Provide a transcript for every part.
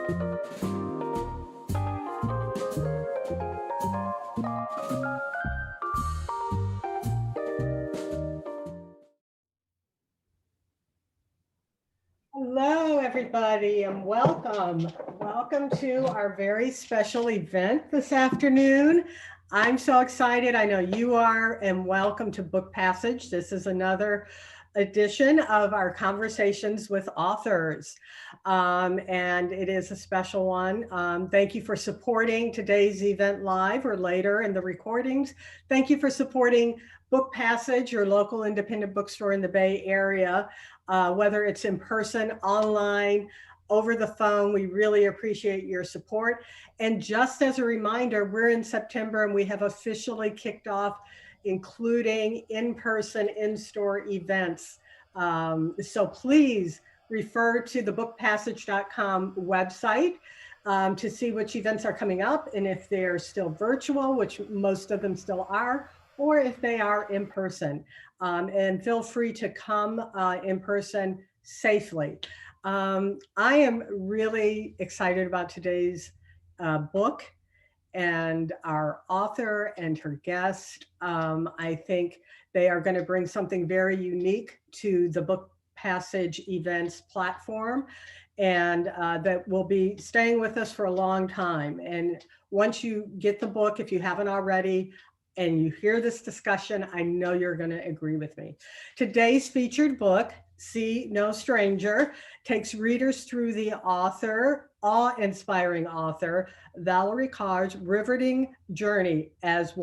Hello, everybody, and welcome. Welcome to our very special event this afternoon. I'm so excited. I know you are, and welcome to Book Passage. This is another edition of our conversations with authors, and it is a special one. Thank you for supporting today's event live or later in the recordings. Thank you for supporting Book Passage, your local independent bookstore in the Bay Area. Whether it's in person, online, over the phone, we really appreciate your support. And just as a reminder, we're in September and we have officially kicked off including in-person, in-store events. So please refer to the bookpassage.com website to see which events are coming up and if they're still virtual, which most of them still are, or if they are in person. And feel free to come in person safely. I am really excited about today's book and our author and her guest. I think they are going to bring something very unique to the Book Passage events platform, and that will be staying with us for a long time. And once you get the book, if you haven't already, and you hear this discussion, I know you're going to agree with me. Today's featured book, See No Stranger, takes readers through the awe-inspiring author, Valarie Kaur's riveting journey as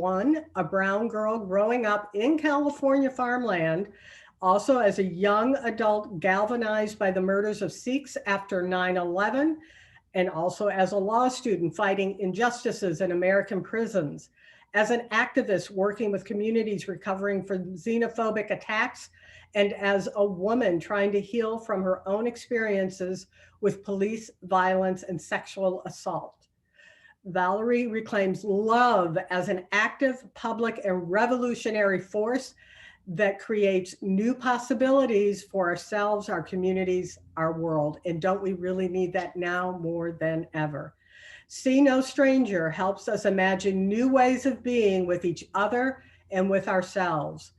a brown girl growing up in California farmland, also as a young adult galvanized by the murders of Sikhs after 9/11, and also as a law student fighting injustices in American prisons, as an activist working with communities recovering from xenophobic attacks, and as a woman trying to heal from her own experiences with police violence and sexual assault. Valarie reclaims love as an active, public, and revolutionary force that creates new possibilities for ourselves, our communities, our world. And don't we really need that now more than ever? See No Stranger helps us imagine new ways of being with each other and with ourselves.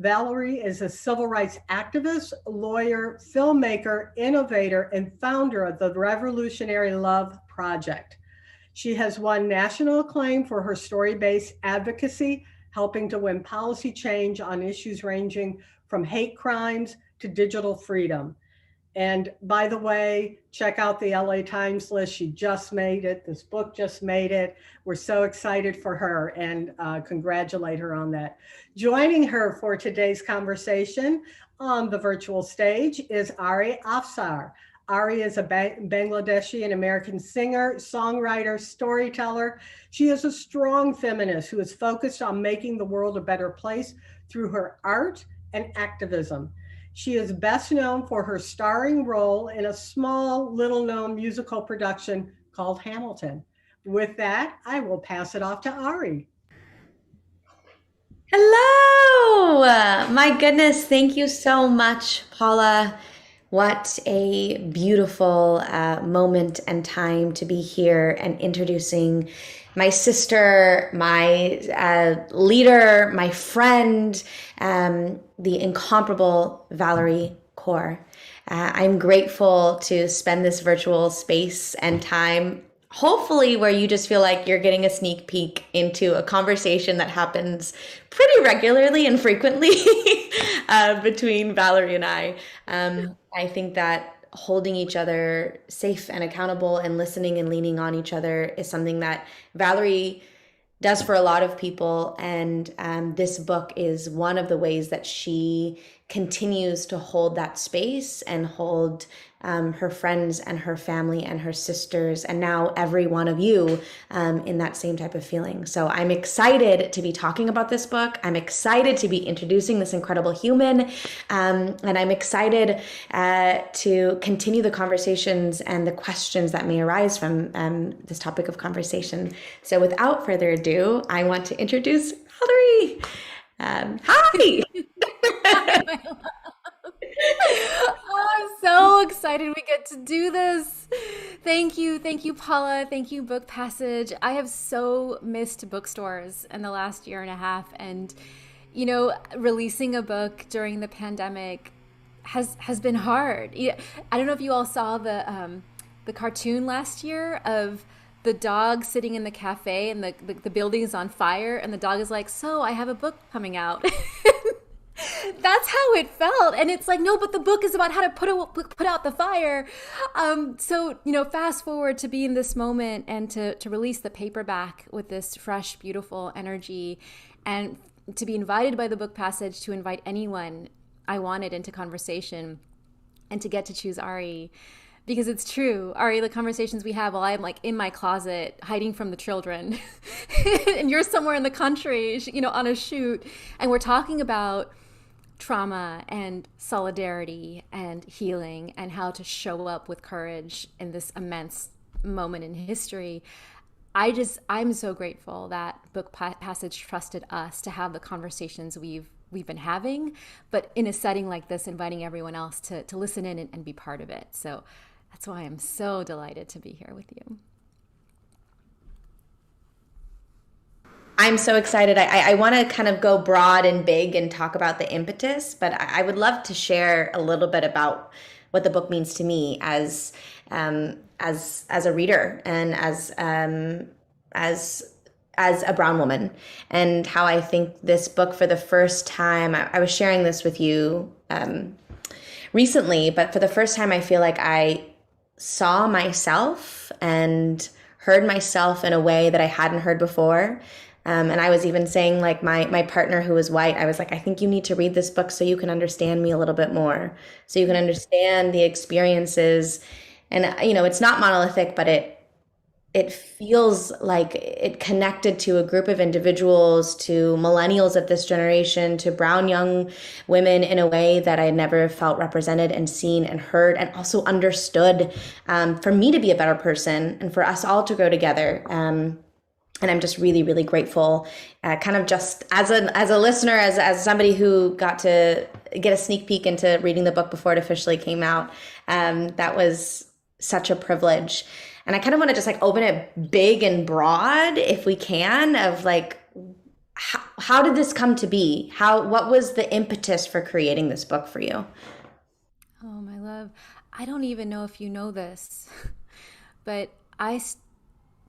Valarie is a civil rights activist, lawyer, filmmaker, innovator, and founder of the Revolutionary Love Project. She has won national acclaim for her story-based advocacy, helping to win policy change on issues ranging from hate crimes to digital freedom. And by the way, check out the LA Times list. She just made it. This book just made it. We're so excited for her and congratulate her on that. Joining her for today's conversation on the virtual stage is Ari Afsar. Ari is a Bangladeshi and American singer, songwriter, storyteller. She is a strong feminist who is focused on making the world a better place through her art and activism. She is best known for her starring role in a small, little-known musical production called Hamilton. With that, I will pass it off to Ari. Hello! My goodness, thank you so much, Paula. What a beautiful moment and time to be here and introducing my sister, my leader, my friend, the incomparable Valarie Kaur. I'm grateful to spend this virtual space and time, hopefully where you just feel like you're getting a sneak peek into a conversation that happens pretty regularly and frequently between Valarie and I. I think that holding each other safe and accountable and listening and leaning on each other is something that Valarie does for a lot of people. And this book is one of the ways that she continues to hold that space and hold her friends and her family and her sisters, and now every one of you in that same type of feeling. So I'm excited to be talking about this book. I'm excited to be introducing this incredible human. And I'm excited to continue the conversations and the questions that may arise from this topic of conversation. So without further ado, I want to introduce Valarie. Hi! Oh, I'm so excited we get to do this. Thank you, Paula. Thank you, Book Passage. I have so missed bookstores in the last year and a half, and releasing a book during the pandemic has been hard. I don't know if you all saw the cartoon last year of the dog sitting in the cafe and the building is on fire, and the dog is like, "So I have a book coming out." That's how it felt, and it's like, no, but the book is about how to put out the fire. So fast forward to be in this moment and to release the paperback with this fresh, beautiful energy, and to be invited by the Book Passage to invite anyone I wanted into conversation, and to get to choose Ari. Because it's true, Ari, the conversations we have while I'm like in my closet hiding from the children and you're somewhere in the country, on a shoot, and we're talking about trauma and solidarity and healing and how to show up with courage in this immense moment in history. I'm so grateful that Book Passage trusted us to have the conversations we've been having, but in a setting like this, inviting everyone else to listen in and be part of it. So that's why I'm so delighted to be here with you. I'm so excited. I want to kind of go broad and big and talk about the impetus, but I would love to share a little bit about what the book means to me as a reader and as a brown woman, and how I think this book for the first time, I was sharing this with you recently, but for the first time I feel like I saw myself and heard myself in a way that I hadn't heard before. And I was even saying, like, my partner who was white, I was like, I think you need to read this book so you can understand me a little bit more, so you can understand the experiences. And, it's not monolithic, but it feels like it connected to a group of individuals, to millennials of this generation, to brown young women in a way that I had never felt represented and seen and heard and also understood, for me to be a better person and for us all to grow together. And I'm just really, really grateful, kind of just as a listener, as somebody who got to get a sneak peek into reading the book before it officially came out. That was such a privilege. And I kind of want to just like open it big and broad, if we can, of like, how did this come to be? What was the impetus for creating this book for you? Oh, my love. I don't even know if you know this, but I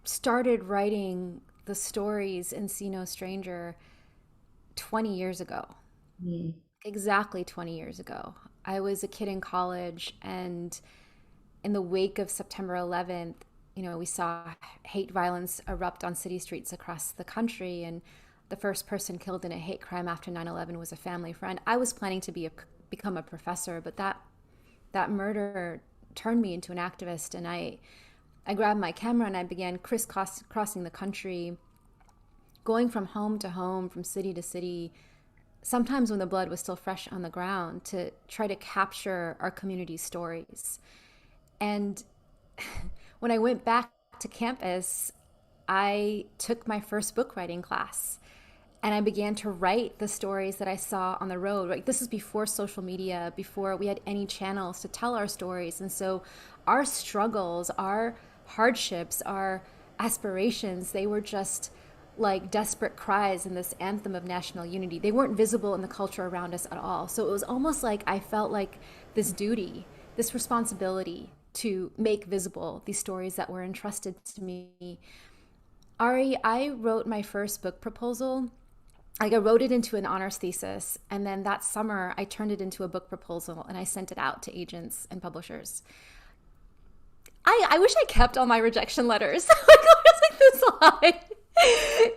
started writing the stories in See No Stranger 20 years ago. Mm. Exactly 20 years ago. I was a kid in college, and in the wake of September 11th, we saw hate violence erupt on city streets across the country, and the first person killed in a hate crime after 9/11 was a family friend. I was planning to become a professor, but that murder turned me into an activist, and I grabbed my camera and I began crisscrossing the country, going from home to home, from city to city, sometimes when the blood was still fresh on the ground, to try to capture our community stories. And when I went back to campus, I took my first book writing class, and I began to write the stories that I saw on the road. Right? This is before social media, before we had any channels to tell our stories. And so our struggles, our hardships, our aspirations, they were just like desperate cries in this anthem of national unity. They weren't visible in the culture around us at all. So it was almost like I felt like this duty, this responsibility to make visible these stories that were entrusted to me. Ari, I wrote my first book proposal. I wrote it into an honors thesis, and then that summer I turned it into a book proposal and I sent it out to agents and publishers. I wish I kept all my rejection letters. Like, I was like this lie.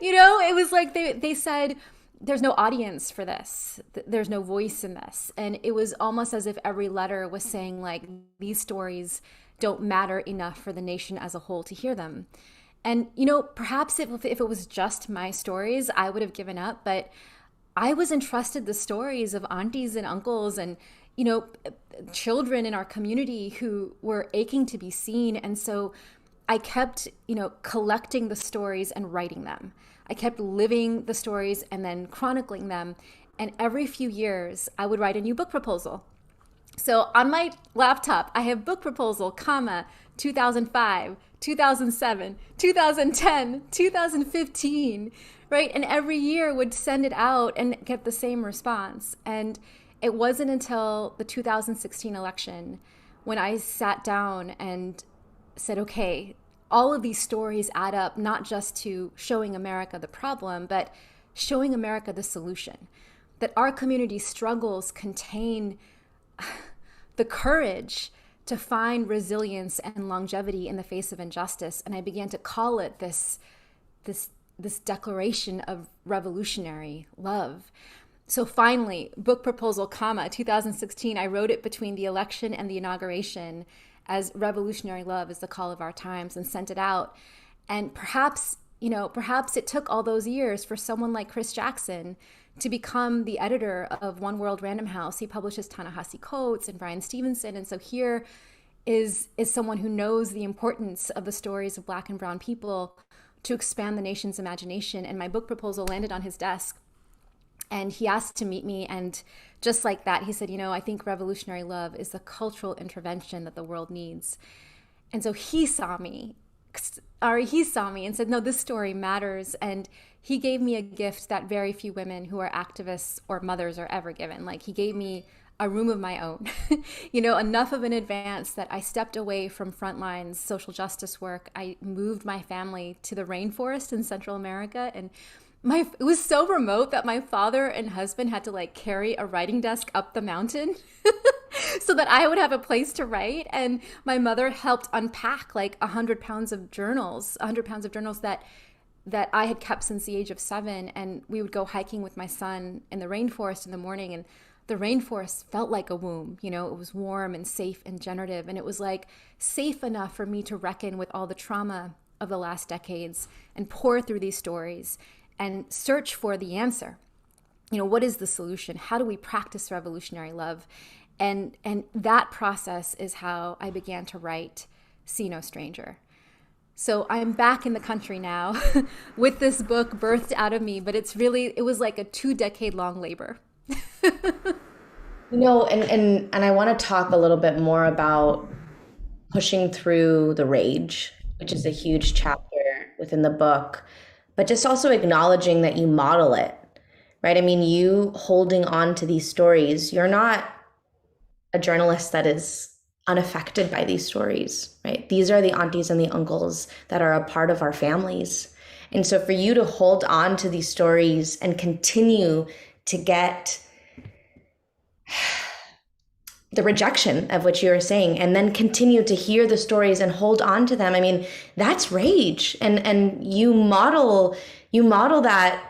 It was like they said, there's no audience for this. There's no voice in this. And it was almost as if every letter was saying, like, these stories don't matter enough for the nation as a whole to hear them. And, perhaps if it was just my stories, I would have given up. But I was entrusted the stories of aunties and uncles and, children in our community who were aching to be seen. And so I kept, collecting the stories and writing them. I kept living the stories and then chronicling them. And every few years, I would write a new book proposal. So on my laptop, I have book proposal, comma, 2005, 2007, 2010, 2015, right? And every year would send it out and get the same response. And it wasn't until the 2016 election when I sat down and said, okay, all of these stories add up not just to showing America the problem, but showing America the solution. That our community struggles contain the courage to find resilience and longevity in the face of injustice. And I began to call it this declaration of revolutionary love. So finally, book proposal, comma, 2016, I wrote it between the election and the inauguration as revolutionary love is the call of our times, and sent it out. And perhaps it took all those years for someone like Chris Jackson to become the editor of One World Random House. He publishes Ta-Nehisi Coates and Bryan Stevenson. And so here is someone who knows the importance of the stories of Black and brown people to expand the nation's imagination. And my book proposal landed on his desk. And he asked to meet me, and just like that, he said, I think revolutionary love is the cultural intervention that the world needs. And so he saw me and said, no, this story matters. And he gave me a gift that very few women who are activists or mothers are ever given. Like, he gave me a room of my own, enough of an advance that I stepped away from frontlines social justice work. I moved my family to the rainforest in Central America, and it was so remote that my father and husband had to carry a writing desk up the mountain so that I would have a place to write. And my mother helped unpack 100 pounds of journals that I had kept since the age of 7. And we would go hiking with my son in the rainforest in the morning. And the rainforest felt like a womb. It was warm and safe and generative. And it was safe enough for me to reckon with all the trauma of the last decades and pour through these stories and search for the answer. What is the solution? How do we practice revolutionary love? And that process is how I began to write See No Stranger. So I'm back in the country now with this book birthed out of me, but it was like a 2-decade-long labor. And I want to talk a little bit more about pushing through the rage, which is a huge chapter within the book, but just also acknowledging that you model it, right? I mean, you holding on to these stories, you're not a journalist that is unaffected by these stories, right? These are the aunties and the uncles that are a part of our families. And so for you to hold on to these stories and continue to get the rejection of what you were saying, and then continue to hear the stories and hold on to them. I mean, that's rage. And you model that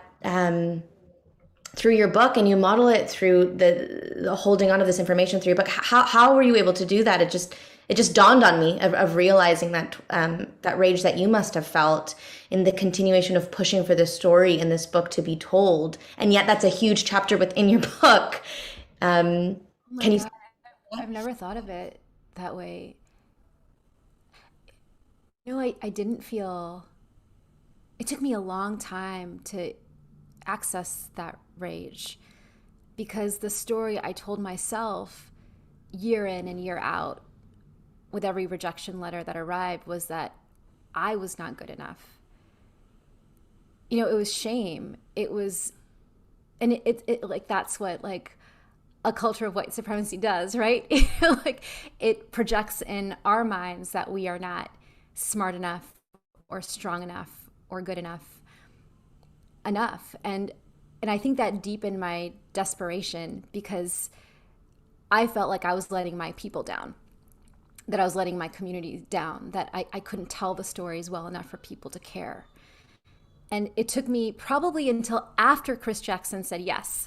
through your book, and you model it through the holding on to this information through your book. How were you able to do that? It just dawned on me of realizing that that rage that you must have felt in the continuation of pushing for this story in this book to be told. And yet that's a huge chapter within your book. Can you? I've never thought of it that way. I didn't feel, it took me a long time to access that rage, because the story I told myself year in and year out with every rejection letter that arrived was that I was not good enough. It was shame. It was, and it that's what a culture of white supremacy does, right? It projects in our minds that we are not smart enough or strong enough or good enough. And I think that deepened my desperation, because I felt like I was letting my people down, that I was letting my community down, that I couldn't tell the stories well enough for people to care. And it took me probably until after Chris Jackson said yes.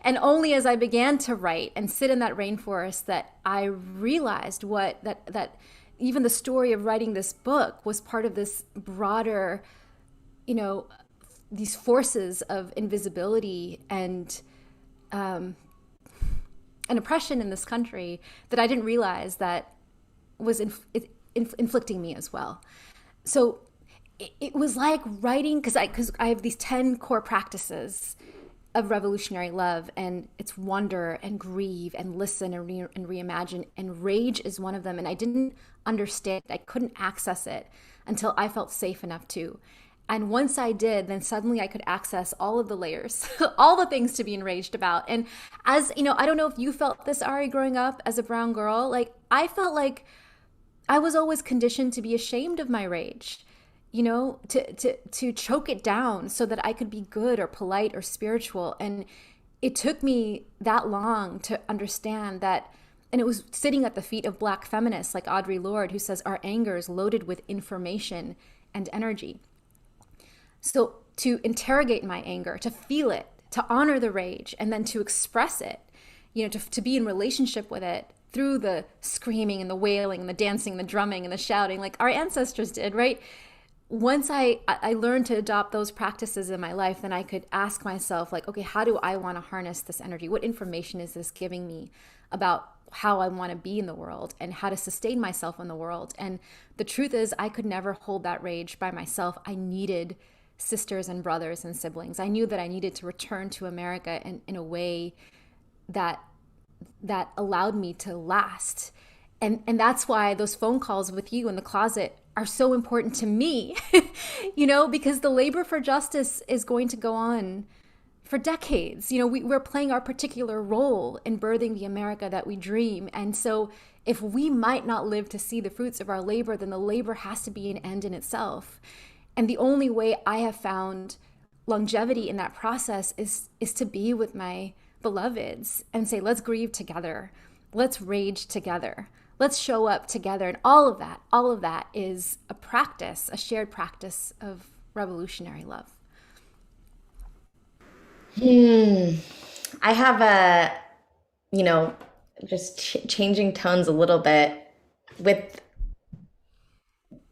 And only as I began to write and sit in that rainforest that I realized that even the story of writing this book was part of this broader, these forces of invisibility and oppression in this country that I didn't realize that was inflicting me as well. So it was like writing, because I have these 10 core practices of revolutionary love, and it's wonder and grieve and listen and, and reimagine, and rage is one of them. And I didn't understand, I couldn't access it until I felt safe enough to. And once I did, then suddenly I could access all of the layers, all the things to be enraged about. And as you know, I don't know if you felt this, Ari, growing up as a brown girl. Like, I felt like I was always conditioned to be ashamed of my rage, you know, to choke it down so that I could be good or polite or spiritual. And it took me that long to understand that. And it was sitting at the feet of Black feminists like Audre Lorde, who says our anger is loaded with information and energy. So to interrogate my anger, to feel it, to honor the rage, and then to express it, you know, to be in relationship with it through the screaming and the wailing and the dancing and the drumming and the shouting like our ancestors did, right? Once I learned to adopt those practices in my life, then I could ask myself, like, okay, how do I want to harness this energy? What information is this giving me about how I want to be in the world and how to sustain myself in the world? And the truth is, I could never hold that rage by myself. I needed sisters and brothers and siblings. I knew that I needed to return to America in a way that allowed me to last. And that's why those phone calls with you in the closet are so important to me, you know, because the labor for justice is going to go on for decades. You know, we're playing our particular role in birthing the America that we dream. And so if we might not live to see the fruits of our labor, then the labor has to be an end in itself. And the only way I have found longevity in that process is to be with my beloveds and say, let's grieve together. Let's rage together. Let's show up together. And all of that is a practice, a shared practice of revolutionary love. I have a, you know, just changing tones a little bit with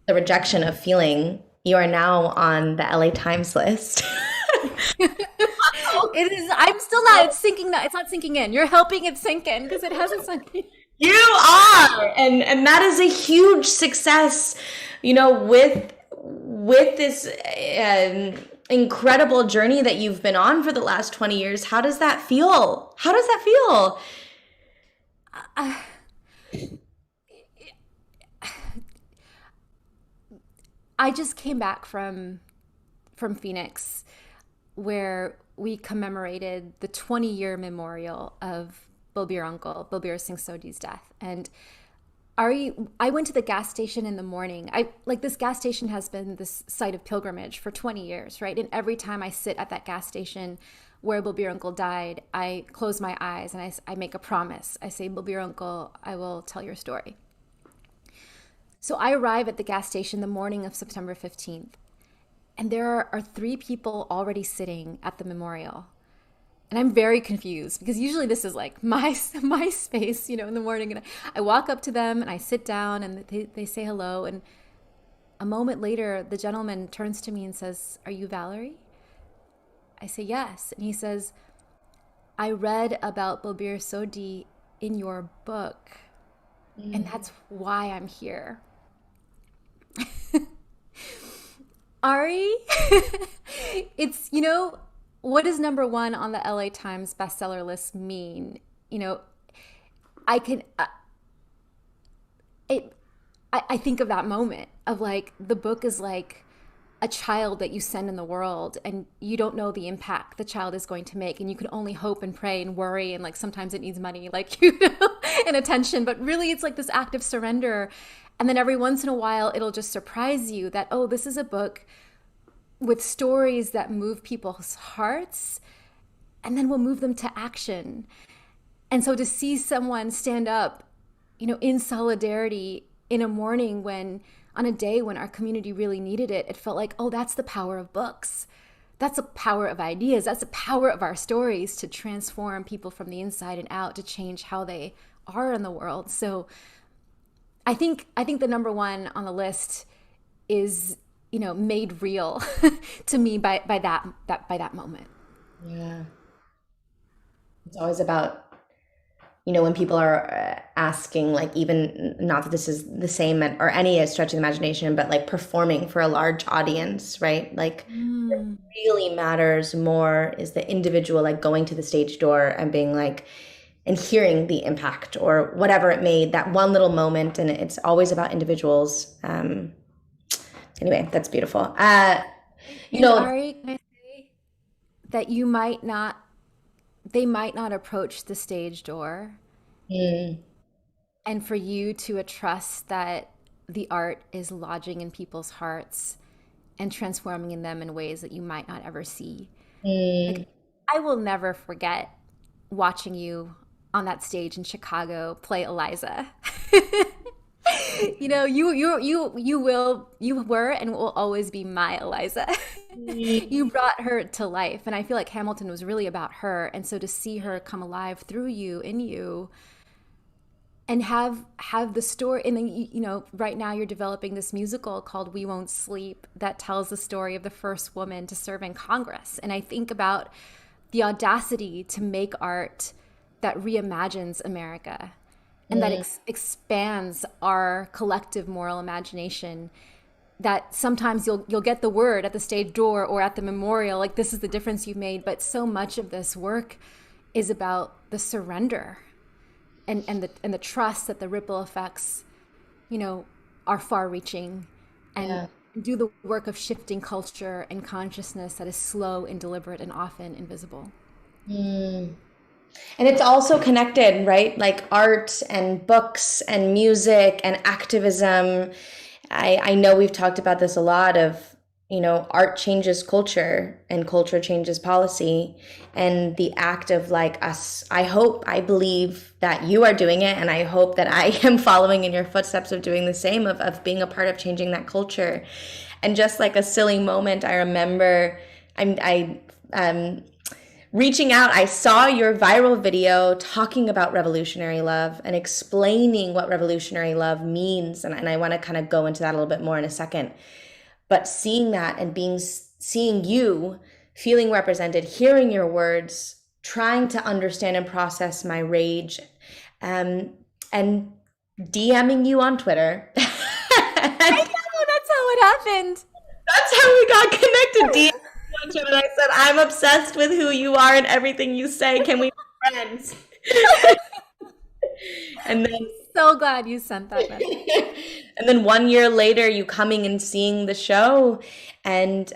the rejection of feeling. You are now on the LA Times list. It is. I'm still not. It's sinking. It's not sinking in. You're helping it sink in because it hasn't sunk in. You are, and that is a huge success. You know, with this incredible journey that you've been on for the last 20 years. How does that feel? How does that feel? I just came back from Phoenix, where we commemorated the 20-year memorial of Balbir uncle, Balbir Singh Sodhi's death. And I went to the gas station in the morning. This gas station has been this site of pilgrimage for 20 years, right? And every time I sit at that gas station where Balbir uncle died, I close my eyes and I make a promise. I say, Balbir uncle, I will tell your story. So I arrive at the gas station the morning of September 15th. And there are 3 people already sitting at the memorial. And I'm very confused because usually this is like my space, you know, in the morning. And I walk up to them and I sit down and they say hello. And a moment later, the gentleman turns to me and says, "Are you Valarie?" I say, "Yes." And he says, "I read about Balbir Sodhi in your book. And that's why I'm here." Ari, it's, you know, what does number 1 on the LA Times bestseller list mean? You know, I think of that moment of like, the book is like a child that you send in the world and you don't know the impact the child is going to make. And you can only hope and pray and worry. And like, sometimes it needs money, like, you know, and attention, but really it's like this act of surrender. And then every once in a while, it'll just surprise you that, oh, this is a book with stories that move people's hearts, and then we'll move them to action. And so to see someone stand up, you know, in solidarity in a morning when, on a day when our community really needed it, it felt like, oh, that's the power of books. That's the power of ideas. That's the power of our stories to transform people from the inside and out, to change how they are in the world. So I think the number 1 on the list is, you know, made real to me by that moment. Yeah. It's always about when people are asking, like, even not that this is the same or any stretch of the imagination, but like performing for a large audience, right? Like, what Mm. really matters more is the individual, like going to the stage door and being like, and hearing the impact or whatever it made, that one little moment. And it's always about individuals. Anyway, that's beautiful. You And know, Ari, can I say that they might not approach the stage door, mm, and for you to trust that the art is lodging in people's hearts and transforming in them in ways that you might not ever see. Like, mm, I will never forget watching you on that stage in Chicago play Eliza. You were and will always be my Eliza. You brought her to life, and I feel like Hamilton was really about her, and so to see her come alive through you, in you, and have the story. And then right now you're developing this musical called We Won't Sleep that tells the story of the first woman to serve in Congress. And I think about the audacity to make art that reimagines America and that mm, expands our collective moral imagination. That sometimes you'll get the word at the stage door or at the memorial, like, this is the difference you've made, but so much of this work is about the surrender and the trust that the ripple effects, are far reaching, and yeah. do the work of shifting culture and consciousness that is slow and deliberate and often invisible. Mm. And it's also connected, right? Like art and books and music and activism. I know we've talked about this a lot of, art changes culture and culture changes policy. And the act of like us, I believe that you are doing it. And I hope that I am following in your footsteps of doing the same, of being a part of changing that culture. And just like a silly moment, I remember um, reaching out, I saw your viral video talking about revolutionary love and explaining what revolutionary love means. And I want to kind of go into that a little bit more in a second. But seeing that and seeing you feeling represented, hearing your words, trying to understand and process my rage, and DMing you on Twitter. I know, that's how it happened. That's how we got connected. DM and I said, I'm obsessed with who you are and everything you say. Can we be friends? And then So glad you sent that message. and then 1 year later, you coming and seeing the show and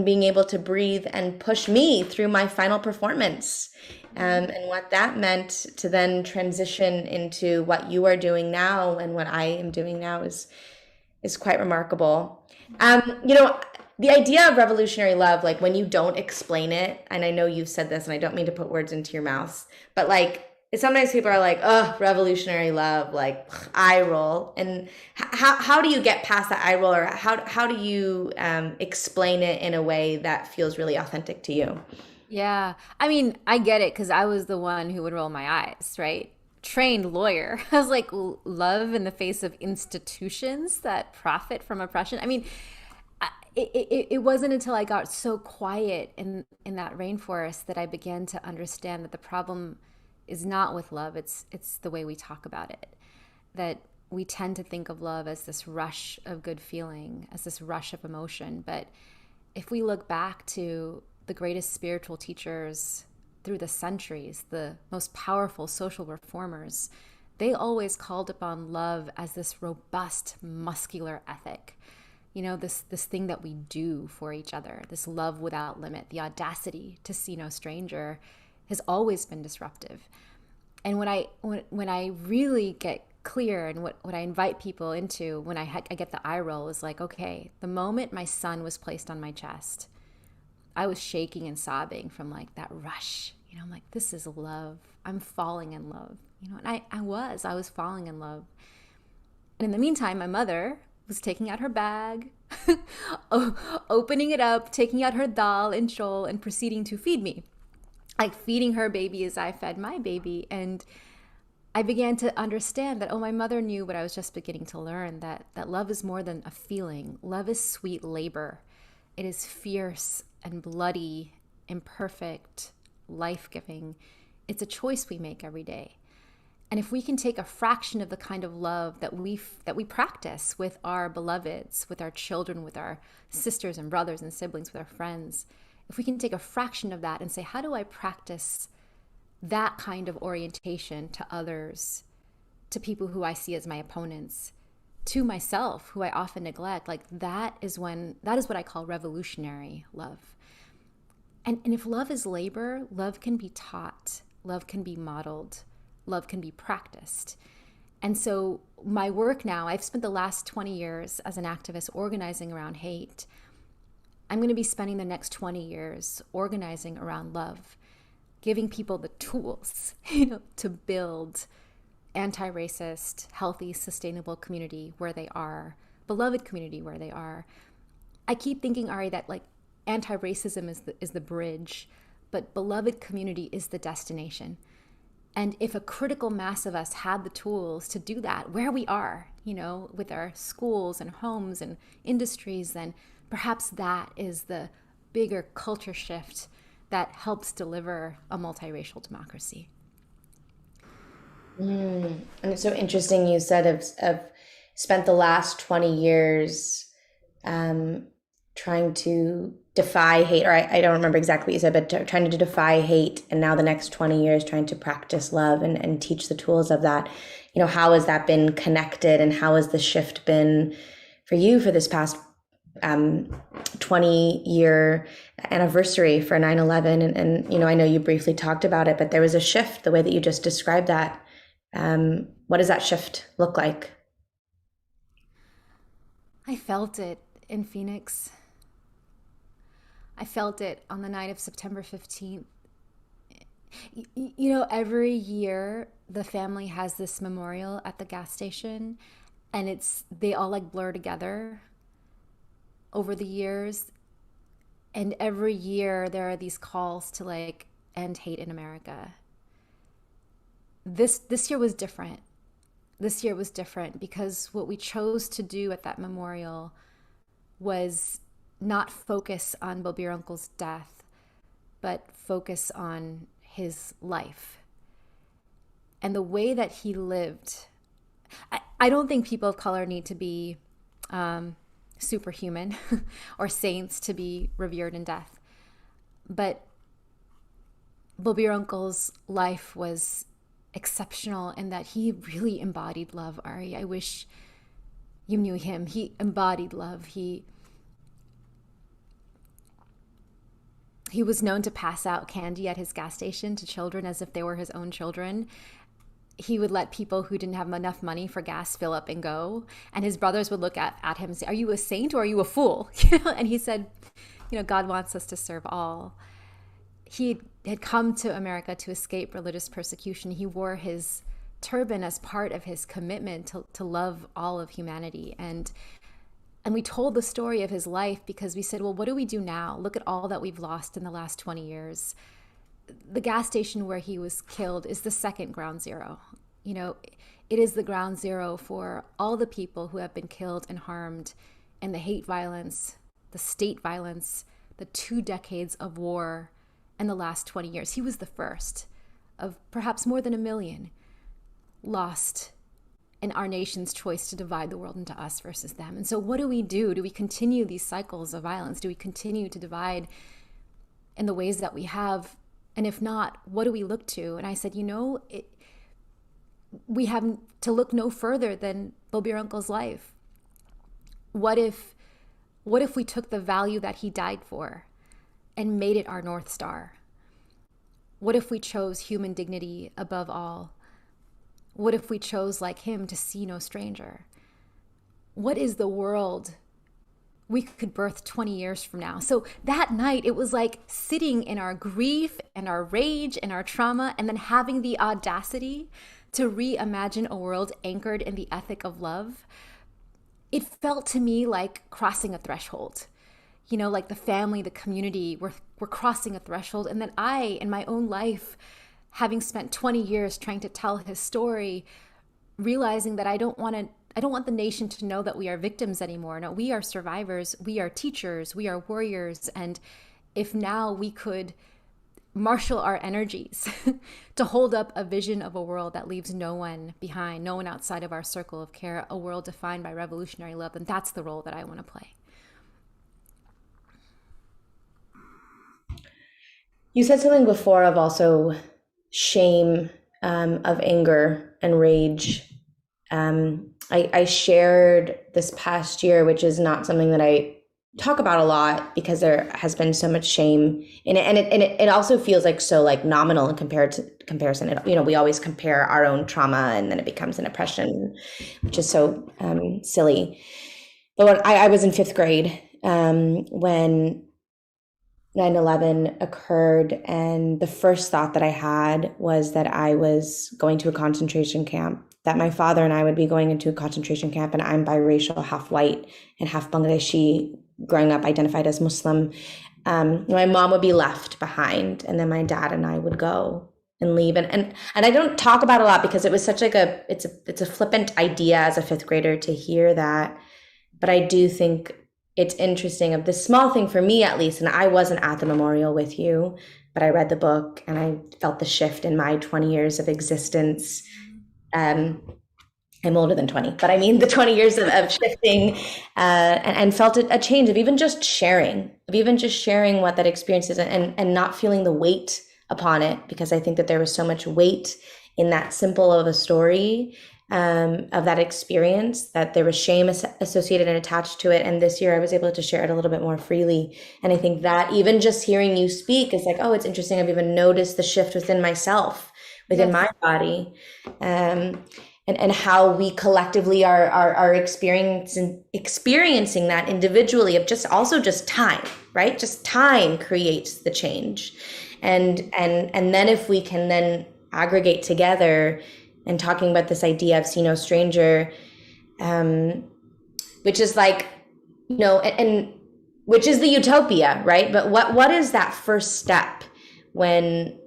being able to breathe and push me through my final performance. And what that meant to then transition into what you are doing now and what I am doing now is quite remarkable. The idea of revolutionary love, like when you don't explain it, and I know you've said this, and I don't mean to put words into your mouth, but like sometimes people are like, "Oh, revolutionary love," like eye roll. And how do you get past that eye roll, or how do you explain it in a way that feels really authentic to you? Yeah. I mean, I get it because I was the one who would roll my eyes, right? Trained lawyer. I was like, love in the face of institutions that profit from oppression. I mean, it wasn't until I got so quiet in that rainforest that I began to understand that the problem is not with love. It's the way we talk about it. That we tend to think of love as this rush of good feeling, as this rush of emotion. But if we look back to the greatest spiritual teachers through the centuries, the most powerful social reformers, they always called upon love as this robust, muscular ethic. This thing that we do for each other, this love without limit, the audacity to see no stranger, has always been disruptive. And when I really get clear, and what I invite people into when I get the eye roll is like, okay, the moment my son was placed on my chest, I was shaking and sobbing from like that rush. I'm like, this is love. I'm falling in love. And I was falling in love. And in the meantime, my mother was taking out her bag, opening it up, taking out her dal and chol, and proceeding to feed me, like feeding her baby as I fed my baby. And I began to understand that, my mother knew what I was just beginning to learn, that love is more than a feeling. Love is sweet labor. It is fierce and bloody, imperfect, life-giving. It's a choice we make every day. And if we can take a fraction of the kind of love that we practice with our beloveds, with our children, with our sisters and brothers and siblings, with our friends, if we can take a fraction of that and say, how do I practice that kind of orientation to others, to people who I see as my opponents, to myself, who I often neglect, like that is what I call revolutionary love. And if love is labor, love can be taught, love can be modeled, love can be practiced. And so my work now, I've spent the last 20 years as an activist organizing around hate. I'm going to be spending the next 20 years organizing around love, giving people the tools, to build anti-racist, healthy, sustainable community where they are, beloved community where they are. I keep thinking, Ari, that like anti-racism is the bridge, but beloved community is the destination. And if a critical mass of us had the tools to do that where we are, with our schools and homes and industries, then perhaps that is the bigger culture shift that helps deliver a multiracial democracy. And it's so interesting you said of spent the last 20 years trying to defy hate, or I don't remember exactly what you said, but trying to defy hate, and now the next 20 years trying to practice love and teach the tools of that. How has that been connected, and how has the shift been for you for this past 20-year anniversary for 9/11? And I know you briefly talked about it, but there was a shift, the way that you just described that. What does that shift look like? I felt it in Phoenix. I felt it on the night of September 15th. Every year the family has this memorial at the gas station, and they all like blur together over the years. And every year there are these calls to like end hate in America. This year was different. This year was different because what we chose to do at that memorial was not focus on Bobirunkle's death, but focus on his life and the way that he lived. I don't think people of color need to be superhuman or saints to be revered in death. But Bobirunkle's life was exceptional in that he really embodied love, Ari. I wish you knew him. He embodied love. He was known to pass out candy at his gas station to children as if they were his own children. He would let people who didn't have enough money for gas fill up and go. And his brothers would look at him and say, "Are you a saint or are you a fool?" And he said, God wants us to serve all. He had come to America to escape religious persecution. He wore his turban as part of his commitment to love all of humanity. And we told the story of his life because we said, well, what do we do now? Look at all that we've lost in the last 20 years. The gas station where he was killed is the second ground zero. It is the ground zero for all the people who have been killed and harmed in the hate violence, the state violence, the 2 decades of war in the last 20 years. He was the first of perhaps more than 1 million lost in our nation's choice to divide the world into us versus them. And so what do we do? Do we continue these cycles of violence? Do we continue to divide in the ways that we have? And if not, what do we look to? And I said, we have to look no further than Bobirunkle's life. What if we took the value that he died for and made it our North Star? What if we chose human dignity above all? What if we chose, like him, to see no stranger? What is the world we could birth 20 years from now? So that night, it was like sitting in our grief and our rage and our trauma, and then having the audacity to reimagine a world anchored in the ethic of love. It felt to me like crossing a threshold. Like the family, the community, we're crossing a threshold. And then I, in my own life, having spent 20 years trying to tell his story, realizing that I don't want the nation to know that we are victims anymore. No, we are survivors, we are teachers, we are warriors. And if now we could marshal our energies to hold up a vision of a world that leaves no one behind, no one outside of our circle of care, a world defined by revolutionary love, then that's the role that I want to play. You said something before of also shame, of anger and rage. I shared this past year, which is not something that I talk about a lot because there has been so much shame in it, and it also feels like so like nominal in comparison. We always compare our own trauma, and then it becomes an oppression, which is so silly. But when I was in fifth grade when 9/11 occurred, and the first thought that I had was that I was going to a concentration camp, that my father and I would be going into a concentration camp, and I'm biracial, half white and half Bangladeshi, growing up identified as Muslim. My mom would be left behind, and then my dad and I would go and leave. And I don't talk about it a lot because it was such like it's a flippant idea as a fifth grader to hear that. But I do think it's interesting of this small thing for me, at least. And I wasn't at the memorial with you, but I read the book and I felt the shift in my 20 years of existence. I'm older than 20, but I mean the 20 years of shifting, and felt a change of even just sharing what that experience is, and not feeling the weight upon it, because I think that there was so much weight in that simple of a story, of that experience, that there was shame associated and attached to it. And this year I was able to share it a little bit more freely. And I think that even just hearing you speak is like, oh, it's interesting. I've even noticed the shift within myself, within my body. And how we collectively are experiencing that individually, of just time, right? Just time creates the change. And then if we can then aggregate together and talking about this idea of see no stranger, which is like, and which is the utopia, right? But what is that first step when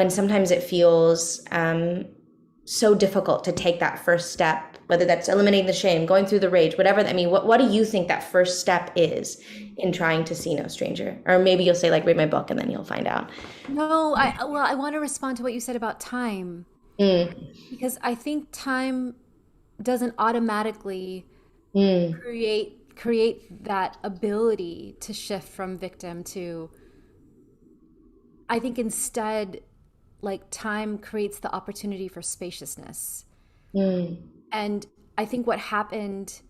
sometimes it feels so difficult to take that first step, whether that's eliminating the shame, going through the rage, whatever. I mean, what do you think that first step is in trying to see no stranger? Or maybe you'll say, like, read my book, and then you'll find out. No, I want to respond to what you said about time. Because I think time doesn't automatically create that ability to shift from victim to, I think instead, like, time creates the opportunity for spaciousness. And I think what happened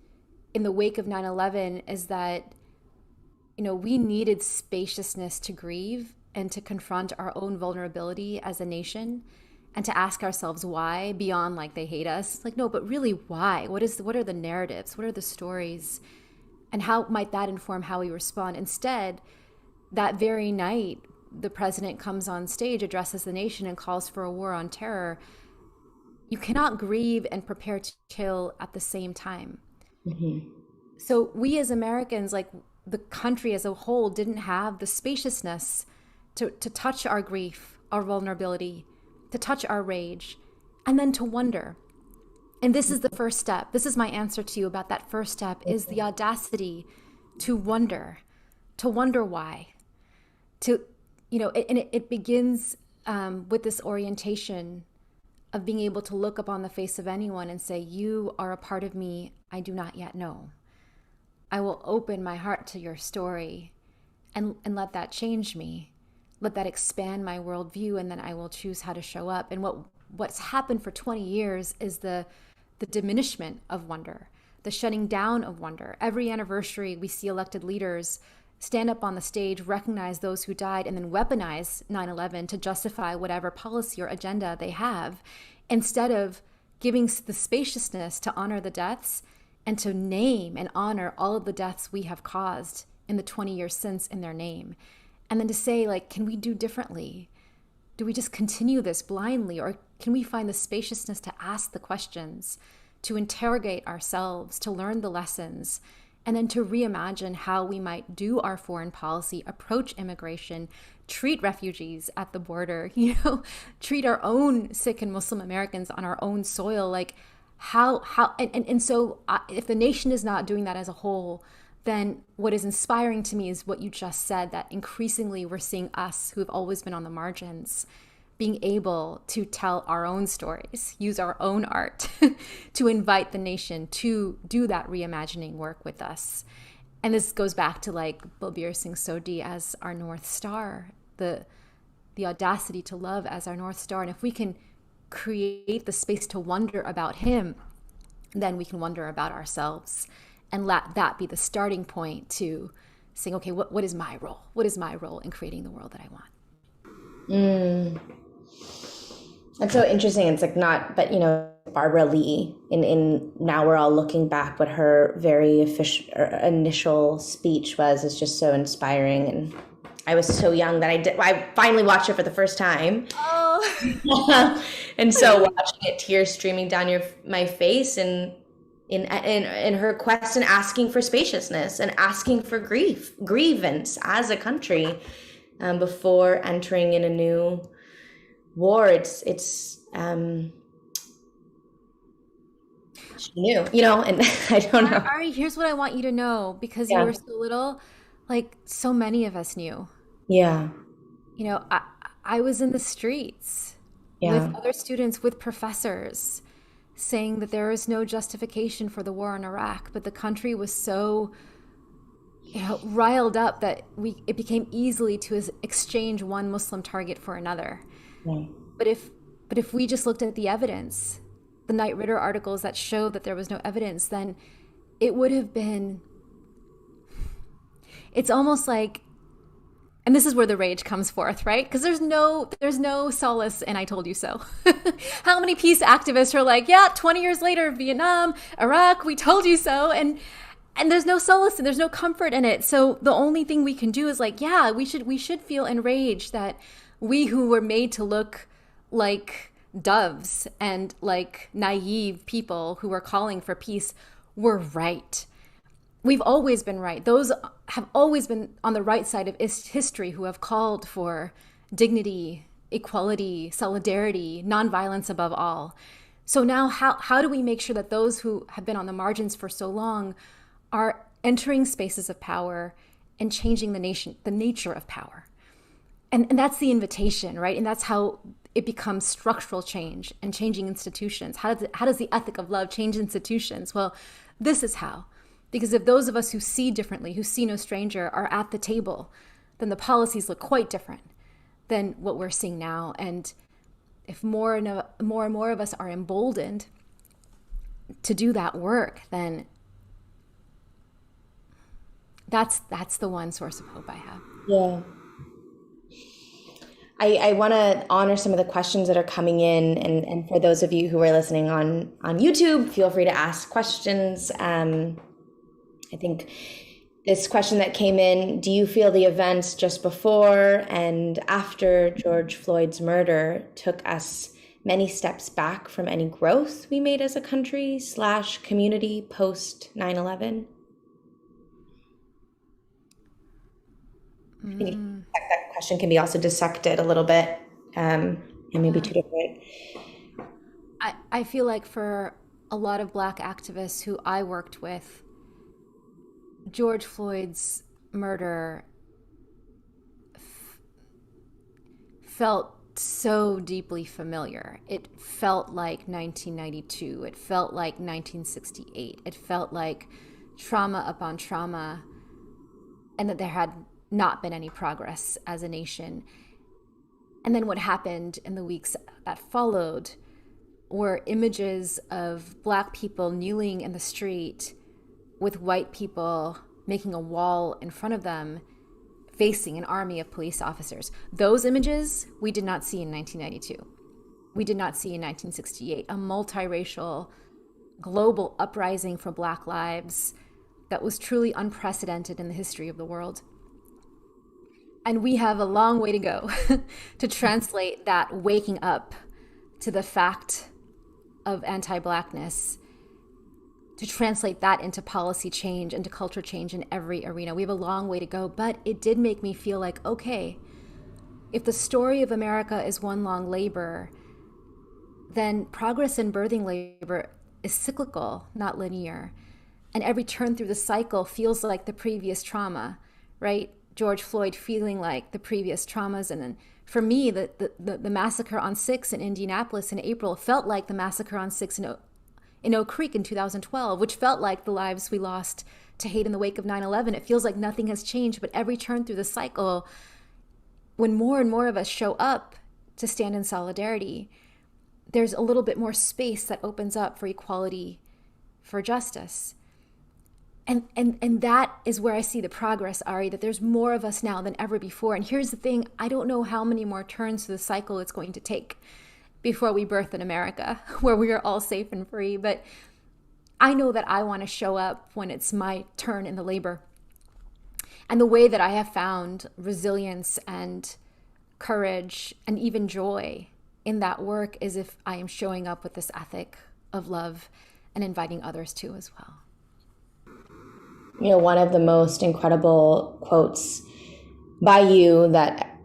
in the wake of 9/11 is that, we needed spaciousness to grieve and to confront our own vulnerability as a nation, and to ask ourselves why, beyond like they hate us. Like, no, but really why? What are the narratives? What are the stories? And how might that inform how we respond? Instead, that very night, the president comes on stage, addresses the nation, and calls for a war on terror. You cannot grieve and prepare to kill at the same time. So we as Americans, like the country as a whole, didn't have the spaciousness to touch our grief, our vulnerability, to touch our rage, and then to wonder. And this is the first step. This is my answer to you about that first step, is the audacity to wonder why. It begins with this orientation of being able to look upon the face of anyone and say, you are a part of me I do not yet know. I will open my heart to your story and let that change me. Let that expand my worldview, and then I will choose how to show up. And what's happened for 20 years is the diminishment of wonder, the shutting down of wonder. Every anniversary, we see elected leaders stand up on the stage, recognize those who died, and then weaponize 9/11 to justify whatever policy or agenda they have, instead of giving the spaciousness to honor the deaths and to name and honor all of the deaths we have caused in the 20 years since in their name. And then to say, like, can we do differently? Do we just continue this blindly? Or can we find the spaciousness to ask the questions, to interrogate ourselves, to learn the lessons, and then to reimagine how we might do our foreign policy, approach immigration, treat refugees at the border, treat our own Sikh and Muslim Americans on our own soil? Like, so if the nation is not doing that as a whole, then what is inspiring to me is what you just said, that increasingly we're seeing us who have always been on the margins being able to tell our own stories, use our own art to invite the nation to do that reimagining work with us. And this goes back to like Balbir Singh Sodhi as our North Star, the audacity to love as our North Star. And if we can create the space to wonder about him, then we can wonder about ourselves, and let that be the starting point to saying, okay, what is my role? What is my role in creating the world that I want? That's so interesting. It's like not, but you know, Barbara Lee in now we're all looking back, what her very initial speech was is just so inspiring. And I was so young that I finally watched it for the first time. Oh. And so watching it, tears streaming down my face, and in her quest and asking for spaciousness and asking for grievance as a country, before entering in a new war. It's she knew, you know, and I don't know. Ari, here's what I want you to know, because you were so little, like so many of us knew. Yeah. You know, I was in the streets with other students, with professors, saying that there is no justification for the war in Iraq, but the country was so, you know, riled up that it became easily to exchange one Muslim target for another. Right. But if we just looked at the evidence, the Knight Ridder articles that showed that there was no evidence, then it would have been, it's almost like, and this is where the rage comes forth, right? Because there's no solace in I told you so. How many peace activists are like, yeah, 20 years later, Vietnam, Iraq, we told you so. And there's no solace and there's no comfort in it. So the only thing we can do is like, yeah, we should feel enraged that we who were made to look like doves and like naive people who were calling for peace were right. We've always been right. Those have always been on the right side of history who have called for dignity, equality, solidarity, nonviolence above all. So now how do we make sure that those who have been on the margins for so long are entering spaces of power and changing the nature of power? And that's the invitation, right? And that's how it becomes structural change and changing institutions. How does the ethic of love change institutions? Well, this is how. Because if those of us who see differently, who see no stranger, are at the table, then the policies look quite different than what we're seeing now. And if more and more of us are emboldened to do that work, then that's the one source of hope I have. Yeah. I want to honor some of the questions that are coming in, and for those of you who are listening on YouTube, feel free to ask questions. I think this question that came in, do you feel the events just before and after George Floyd's murder took us many steps back from any growth we made as a country / community post 9/11? I think that question can be also dissected a little bit, and maybe two different. I feel like for a lot of Black activists who I worked with, George Floyd's murder felt so deeply familiar. It felt like 1992. It felt like 1968. It felt like trauma upon trauma, and that there had not been any progress as a nation. And then what happened in the weeks that followed were images of Black people kneeling in the street with white people making a wall in front of them, facing an army of police officers. Those images we did not see in 1992. We did not see in 1968, a multiracial global uprising for Black lives that was truly unprecedented in the history of the world. And we have a long way to go to translate that waking up to the fact of anti-Blackness, to translate that into policy change, into culture change in every arena. We have a long way to go, but it did make me feel like, okay, if the story of America is one long labor, then progress in birthing labor is cyclical, not linear. And every turn through the cycle feels like the previous trauma, right? George Floyd feeling like the previous traumas. And then for me, the massacre on 6 in Indianapolis in April felt like the massacre on 6 in Oak Creek in 2012, which felt like the lives we lost to hate in the wake of 9/11. It feels like nothing has changed, but every turn through the cycle, when more and more of us show up to stand in solidarity, there's a little bit more space that opens up for equality, for justice. And that is where I see the progress, Ari, that there's more of us now than ever before. And here's the thing, I don't know how many more turns to the cycle it's going to take before we birth in America, where we are all safe and free. But I know that I want to show up when it's my turn in the labor. And the way that I have found resilience and courage and even joy in that work is if I am showing up with this ethic of love and inviting others to as well. You know, one of the most incredible quotes by you that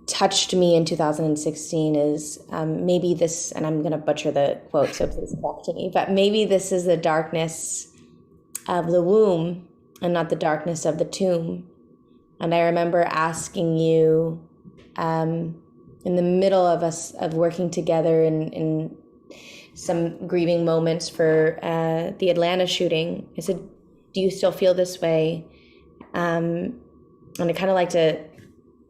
touched me in 2016 is maybe this, and I'm going to butcher the quote, so please correct me, but maybe this is the darkness of the womb and not the darkness of the tomb. And I remember asking you in the middle of us of working together in some grieving moments for the Atlanta shooting, I said, do you still feel this way? And I kind of like to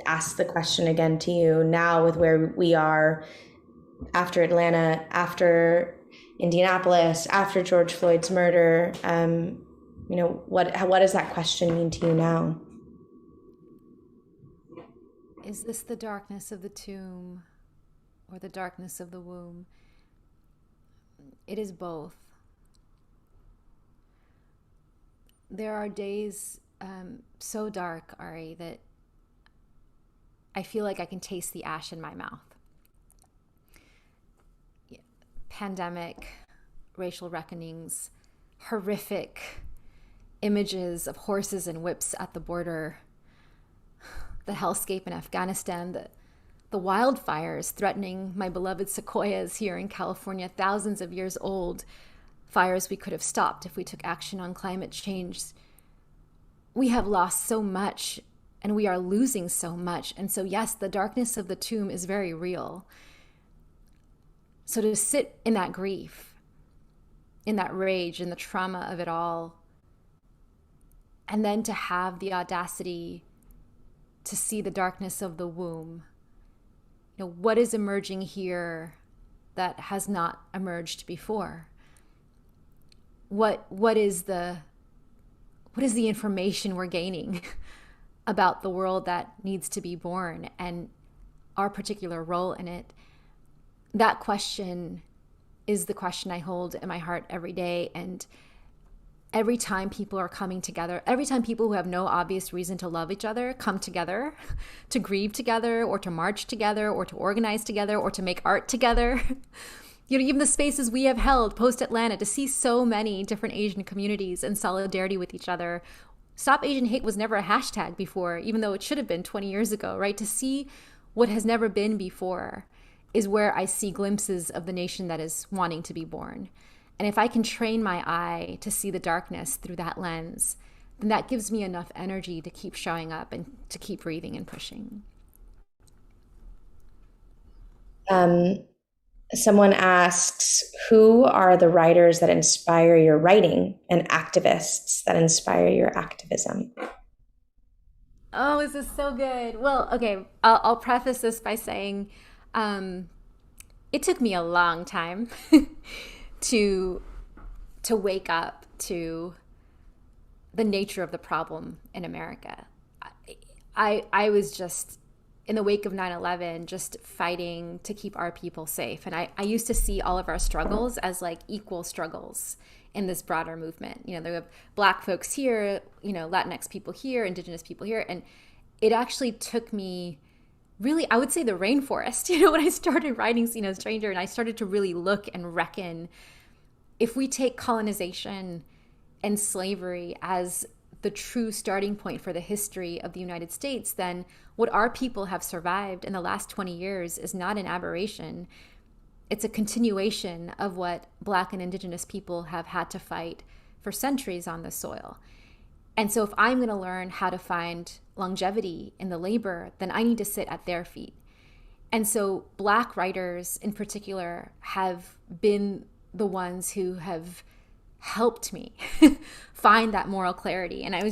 ask the question again to you now with where we are after Atlanta, after Indianapolis, after George Floyd's murder. You know, what does that question mean to you now? Is this the darkness of the tomb or the darkness of the womb? It is both. There are days so dark, Ari, that I feel like I can taste the ash in my mouth. Pandemic, racial reckonings, horrific images of horses and whips at the border, the hellscape in Afghanistan, the wildfires threatening my beloved sequoias here in California, thousands of years old, fires we could have stopped if we took action on climate change. We have lost so much and we are losing so much. And so, yes, the darkness of the tomb is very real. So to sit in that grief, in that rage, in the trauma of it all, and then to have the audacity to see the darkness of the womb. You know, what is emerging here that has not emerged before? What is the information we're gaining about the world that needs to be born and our particular role in it? That question is the question I hold in my heart every day. And every time people are coming together, every time people who have no obvious reason to love each other come together, to grieve together, or to march together, or to organize together, or to make art together, you know, even the spaces we have held post-Atlanta, to see so many different Asian communities in solidarity with each other. Stop Asian Hate was never a hashtag before, even though it should have been 20 years ago, right? To see what has never been before is where I see glimpses of the nation that is wanting to be born. And if I can train my eye to see the darkness through that lens, then that gives me enough energy to keep showing up and to keep breathing and pushing. Someone asks, who are the writers that inspire your writing and activists that inspire your activism? Oh, this is so good. Well, okay, I'll preface this by saying it took me a long time to wake up to the nature of the problem in America. I was just, in the wake of 9/11, just fighting to keep our people safe. And I used to see all of our struggles as like equal struggles in this broader movement. You know, there were Black folks here, you know, Latinx people here, Indigenous people here. And it actually took me really, I would say, the rainforest, you know, when I started writing See No Stranger, and I started to really look and reckon, if we take colonization and slavery as the true starting point for the history of the United States, then what our people have survived in the last 20 years is not an aberration. It's a continuation of what Black and Indigenous people have had to fight for centuries on this soil. And so if I'm going to learn how to find longevity in the labor, then I need to sit at their feet. And so Black writers in particular have been the ones who have helped me find that moral clarity. And I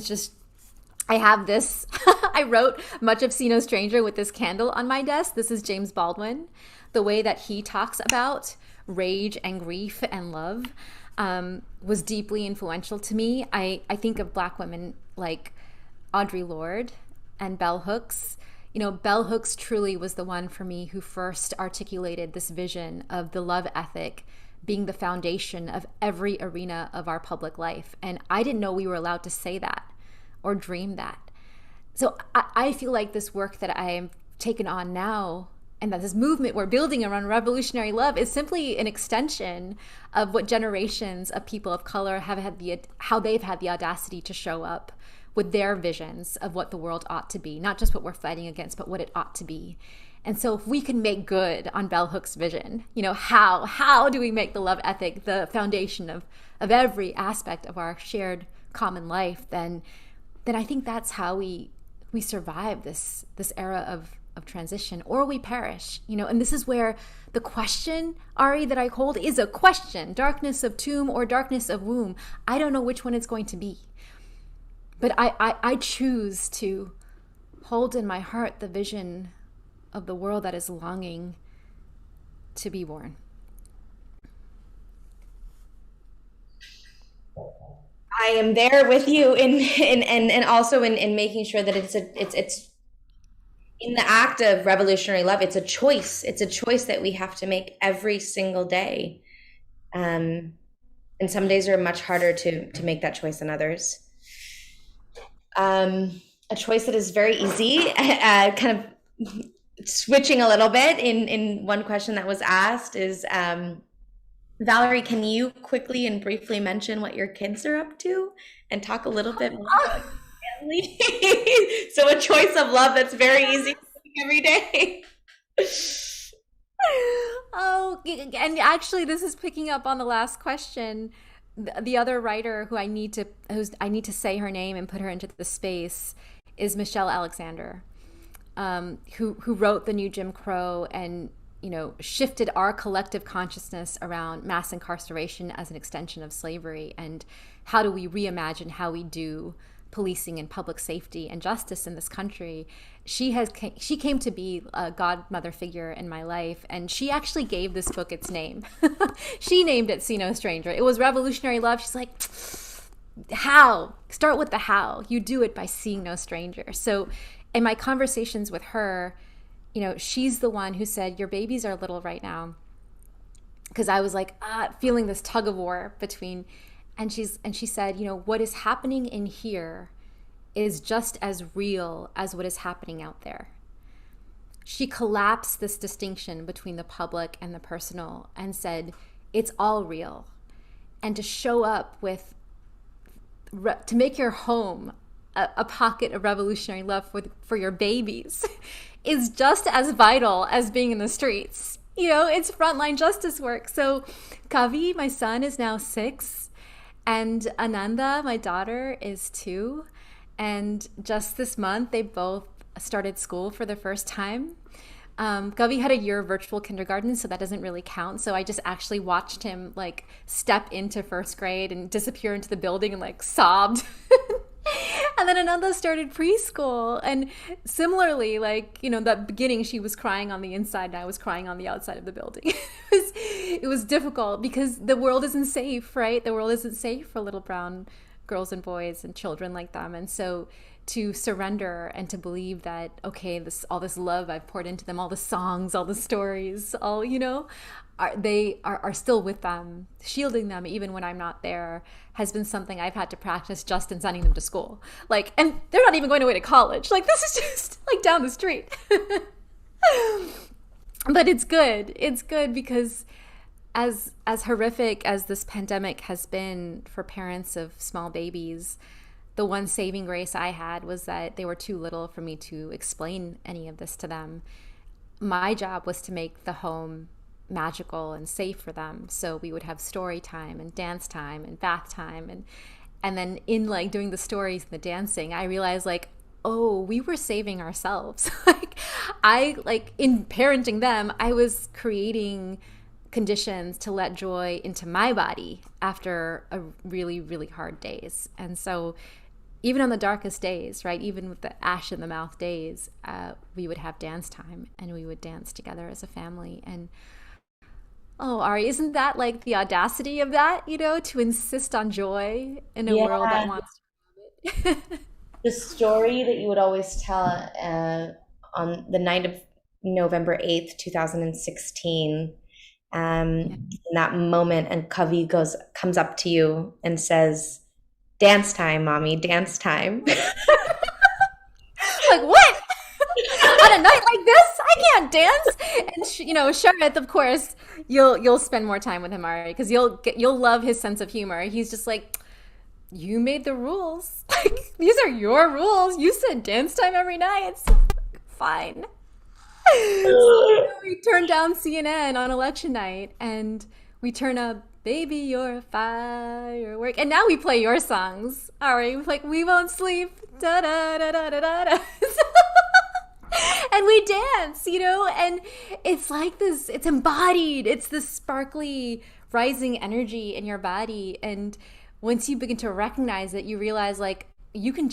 have this, I wrote much of See No Stranger with this candle on my desk. This is James Baldwin. The way that he talks about rage and grief and love was deeply influential to me. I think of Black women like Audre Lorde and Bell Hooks. Bell Hooks truly was the one for me who first articulated this vision of the love ethic being the foundation of every arena of our public life. And I didn't know we were allowed to say that or dream that. So I feel like this work that I am taken on now, and that this movement we're building around revolutionary love, is simply an extension of what generations of people of color have had how they've had the audacity to show up with their visions of what the world ought to be, not just what we're fighting against, but what it ought to be. And so if we can make good on Bell Hooks' vision, how do we make the love ethic the foundation of every aspect of our shared common life, then I think that's how we survive this era of transition, or we perish. And this is where the question, Ari, that I hold is a question: darkness of tomb or darkness of womb. I don't know which one it's going to be, but I choose to hold in my heart the vision of the world that is longing to be born. I am there with you and also in making sure that it's in the act of revolutionary love. It's a choice. It's a choice that we have to make every single day. And some days are much harder to make that choice than others. A choice that is very easy, kind of switching a little bit in one question that was asked is, Valarie, can you quickly and briefly mention what your kids are up to and talk a little bit more about your family? So a choice of love that's very easy to make every day. Oh, and actually this is picking up on the last question. The other writer who I need to say her name and put her into the space is Michelle Alexander, who wrote The New Jim Crow and shifted our collective consciousness around mass incarceration as an extension of slavery, and how do we reimagine how we do policing and public safety and justice in this country. She came to be a godmother figure in my life, and she actually gave this book its name. She named it See No Stranger. It was revolutionary love. She's like, how? Start with the how. You do it by seeing no stranger. So in my conversations with her, she's the one who said, your babies are little right now. Because I was like, feeling this tug of war between, and she said, what is happening in here is just as real as what is happening out there. She collapsed this distinction between the public and the personal and said, it's all real. And to show up to make your home a pocket of revolutionary love for your babies is just as vital as being in the streets. It's frontline justice work. So Kavi, my son, is now 6, and Ananda, my daughter, is 2. And just this month, they both started school for the first time. Kavi had a year of virtual kindergarten, so that doesn't really count. So I just actually watched him step into first grade and disappear into the building and sobbed. And then Ananda started preschool, and similarly, that beginning, she was crying on the inside and I was crying on the outside of the building. It was difficult because the world isn't safe, right? The world isn't safe for little brown girls and boys and children like them. And so to surrender and to believe that, okay, all this love I've poured into them, all the songs, all the stories, they are still with them, shielding them even when I'm not there, has been something I've had to practice just in sending them to school. And they're not even going away to college. This is just down the street. But it's good. It's good because as horrific as this pandemic has been for parents of small babies, the one saving grace I had was that they were too little for me to explain any of this to them. My job was to make the home magical and safe for them. So we would have story time and dance time and bath time. And then in like doing the stories and the dancing, I realized like, oh, we were saving ourselves. Like in parenting them, I was creating conditions to let joy into my body after a really, really hard days. And so even on the darkest days, right, even with the ash in the mouth days, we would have dance time and we would dance together as a family. And oh, Ari, isn't that like the audacity of that, to insist on joy in a world that wants to have it? The story that you would always tell on the night of November 8th, 2016, in that moment, and Kavi comes up to you and says, "Dance time, mommy, dance time." Like, what? On a night like this, I can't dance. And Shareth, of course, you'll spend more time with him, Ari, because you'll love his sense of humor. He's just like, you made the rules. Like, these are your rules. You said dance time every night. It's fine. So we turn down CNN on election night and we turn up "Baby, You're a Firework." And now we play your songs. All right, we're like, "We Won't Sleep." Da da da da da da. And we dance, and it's like this, it's embodied. It's this sparkly, rising energy in your body. And once you begin to recognize it, you realize like you can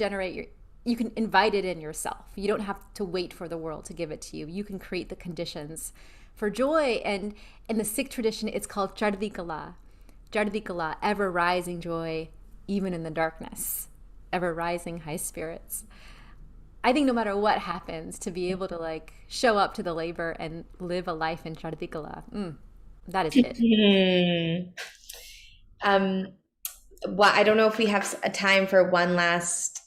invite it in yourself. You don't have to wait for the world to give it to you. You can create the conditions for joy. And in the Sikh tradition, it's called Chardhi Kala. Chardhi Kala, ever rising joy, even in the darkness, ever rising high spirits. I think no matter what happens, to be able to like show up to the labor and live a life in Chardhi Kala, that is it. Well, I don't know if we have a time for one last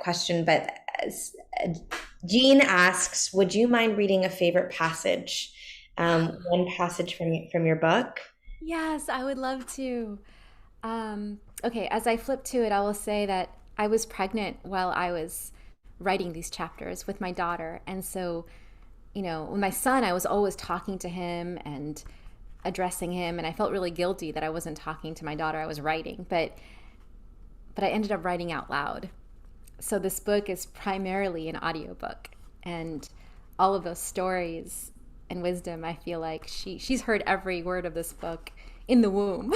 question, but Jean asks, would you mind reading a favorite passage? One passage from your book? Yes, I would love to. Okay, as I flip to it, I will say that I was pregnant while I was writing these chapters with my daughter. And so, with my son, I was always talking to him and addressing him, and I felt really guilty that I wasn't talking to my daughter. I was writing, but I ended up writing out loud. So this book is primarily an audiobook, and all of those stories and wisdom, I feel like she's heard every word of this book in the womb.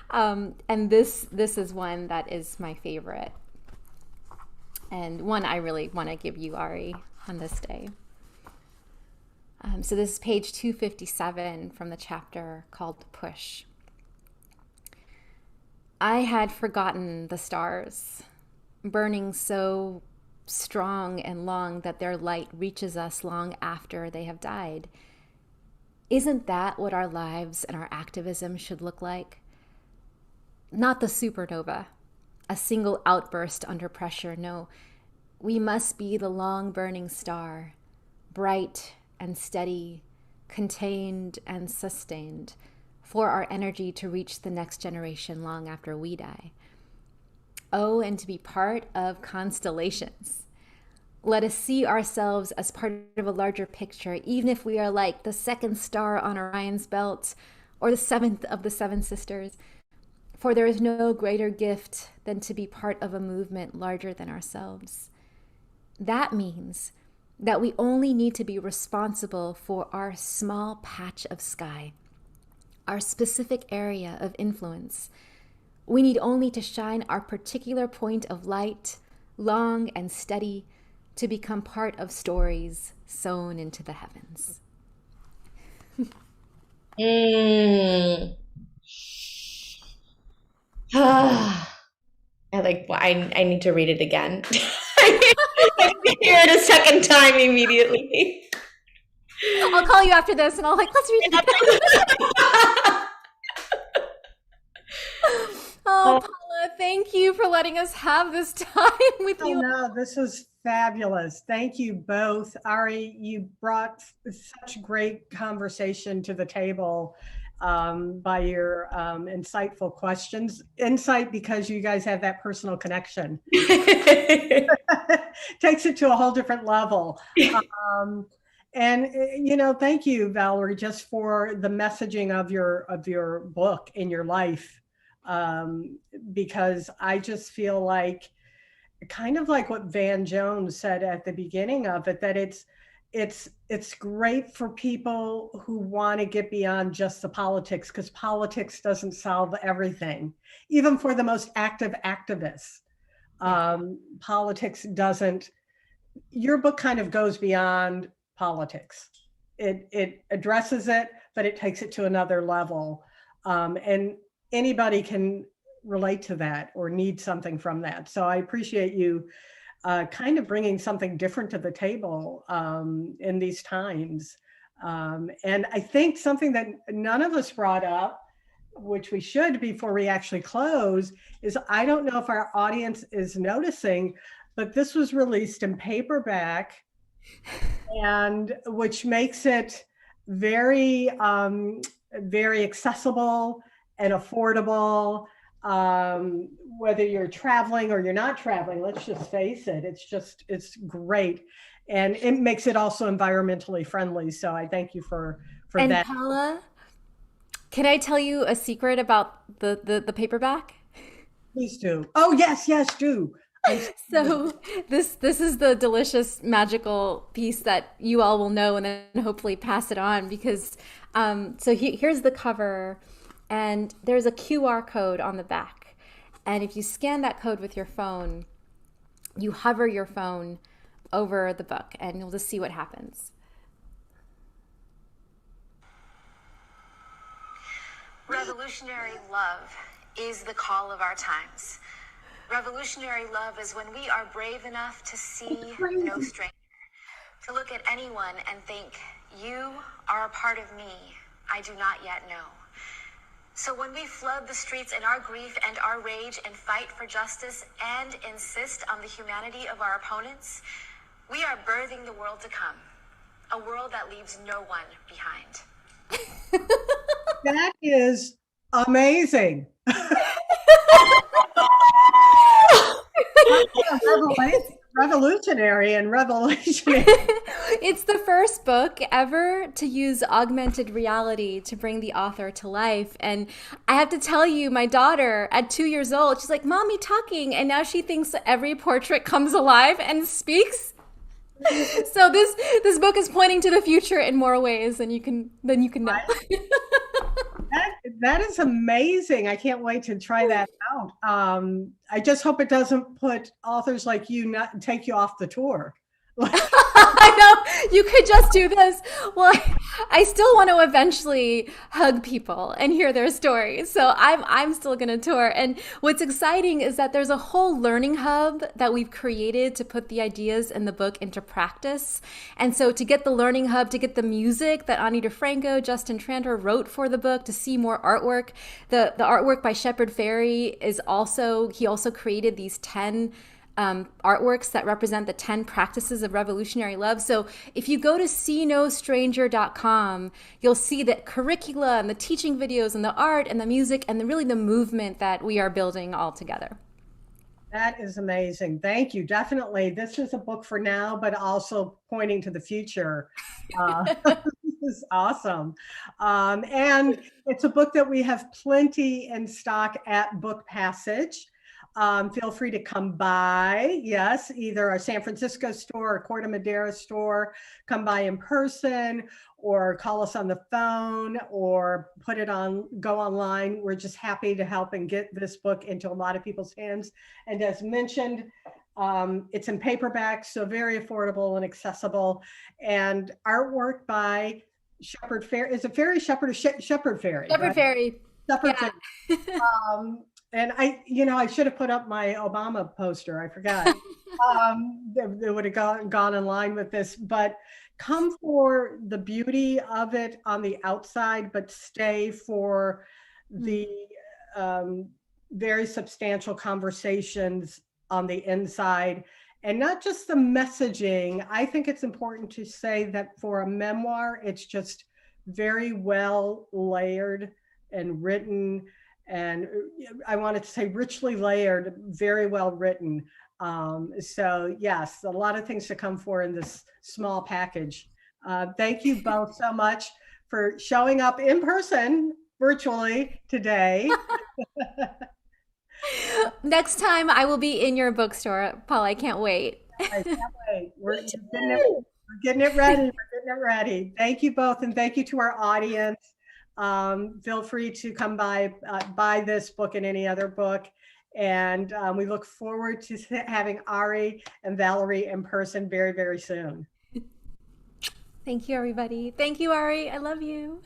And this is one that is my favorite, and one I really want to give you, Ari, on this day. So this is page 257 from the chapter called Push. I had forgotten the stars, burning so strong and long that their light reaches us long after they have died. Isn't that what our lives and our activism should look like? Not the supernova, a single outburst under pressure. No, we must be the long burning star, bright and steady, contained and sustained, for our energy to reach the next generation long after we die. Oh, and to be part of constellations. Let us see ourselves as part of a larger picture, even if we are like the second star on Orion's belt or the seventh of the seven sisters. For there is no greater gift than to be part of a movement larger than ourselves. That means that we only need to be responsible for our small patch of sky, our specific area of influence. We need only to shine our particular point of light, long and steady, to become part of stories sown into the heavens. I need to read it again. I hear it a second time immediately. I'll call you after this and I'll let's read it again. Oh, Paula, thank you for letting us have this time with you. No, this was fabulous. Thank you both. Ari, you brought such great conversation to the table by your insightful questions. Insight because you guys have that personal connection. Takes it to a whole different level. And thank you, Valarie, just for the messaging of your book in your life, because I just feel like, kind of like what Van Jones said at the beginning of it, that it's great for people who want to get beyond just the politics, because politics doesn't solve everything, even for the most active activists. Politics doesn't. Your book kind of goes beyond politics. It addresses it, but it takes it to another level, and anybody can relate to that or need something from that. So I appreciate you kind of bringing something different to the table in these times. And I think something that none of us brought up, which we should before we actually close, is I don't know if our audience is noticing, but this was released in paperback, and which makes it very, very accessible and affordable. Whether you're traveling or you're not traveling, let's just face it, it's great. And it makes it also environmentally friendly. So I thank you for And that. Paula, can I tell you a secret about the paperback? Please do. Oh, yes, yes, do. So this is the delicious magical piece that you all will know and then hopefully pass it on, because here's the cover, and there's a QR code on the back, and if you scan that code with your phone, you hover your phone over the book and you'll just see what happens. Revolutionary love is the call of our times. Revolutionary love is when we are brave enough to see no stranger, to look at anyone and think, you are a part of me I do not yet know. So when we flood the streets in our grief and our rage and fight for justice and insist on the humanity of our opponents, we are birthing the world to come, a world that leaves no one behind. That is amazing. Revolutionary and revelationary. It's the first book ever to use augmented reality to bring the author to life. And I have to tell you, my daughter at 2 years old, she's like, "Mommy, talking." And now she thinks that every portrait comes alive and speaks. So this book is pointing to the future in more ways than you can know. That is amazing. I can't wait to try that out. I just hope it doesn't put authors like you not take you off the tour. I know, you could just do this. Well, I still want to eventually hug people and hear their stories. So I'm still going to tour. And what's exciting is that there's a whole learning hub that we've created to put the ideas in the book into practice. And so to get the learning hub, to get the music that Ani DeFranco, Justin Tranter wrote for the book, to see more artwork, the artwork by Shepard Fairey he also created these 10 artworks that represent the 10 practices of revolutionary love. So if you go to seenostranger.com, you'll see the curricula and the teaching videos and the art and the music and really the movement that we are building all together. That is amazing. Thank you. Definitely. This is a book for now, but also pointing to the future. This is awesome. And it's a book that we have plenty in stock at Book Passage. Feel free to come by. Yes, either our San Francisco store or Corte Madera store. Come by in person or call us on the phone or go online. We're just happy to help and get this book into a lot of people's hands. And as mentioned, it's in paperback, so very affordable and accessible. And artwork by Shepard Fairey. Is it Fairey, Shepard, or Shepard Fairey? Shepard Fairey. Shepard Fairey. And I should have put up my Obama poster. I forgot. It would have gone in line with this, but come for the beauty of it on the outside, but stay for the very substantial conversations on the inside, and not just the messaging. I think it's important to say that for a memoir, it's just very well layered and written. And I wanted to say richly layered, very well written. So yes, a lot of things to come for in this small package. Thank you both so much for showing up in person, virtually today. Next time I will be in your bookstore, Paul. I can't wait. I can't wait. We're getting it ready. We're getting it ready. Thank you both, and thank you to our audience. Feel free to come by, buy this book and any other book. And we look forward to having Ari and Valarie in person very, very soon. Thank you, everybody. Thank you, Ari. I love you.